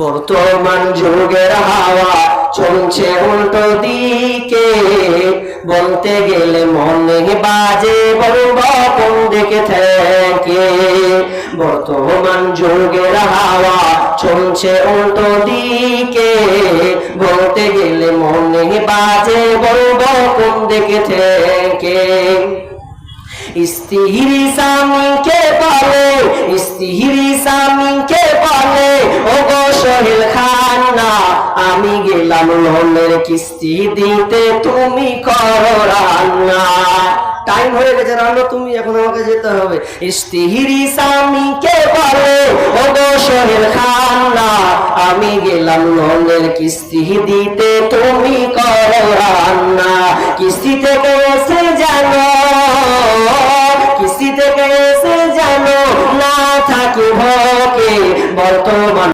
বর্তমান যুগের হাওয়া চলছে উল্টো দিকে, বলতে গেলে মনে বাজে বলব কোন দিকে থেকে। বর্তমান যুগের হাওয়া চলছে উল্টো দিকে, বলতে গেলে মনে বাজে বলব কোন দিকে থেকে। স্ত্রী স্বামীকে বলে, স্ত্রী স্বামীকে বলে ওগো সোহেল খান না, আমি গেলাম লোনের কিস্তি দিতে তুমি করো রান্না। টাইম হয়ে গেছে রান্না, তুমি এখন আমাকে যেতে হবে। স্ত্রী স্বামীকে বলে ওগো সোহেল খান না, আমি গেলাম লোনের কিস্তি দিতে তুমি করো রান্না। কিস্তি থেকে এসে জানো, কিস্তি থেকে এসে জানো না থাকি ভোগে বর্তমান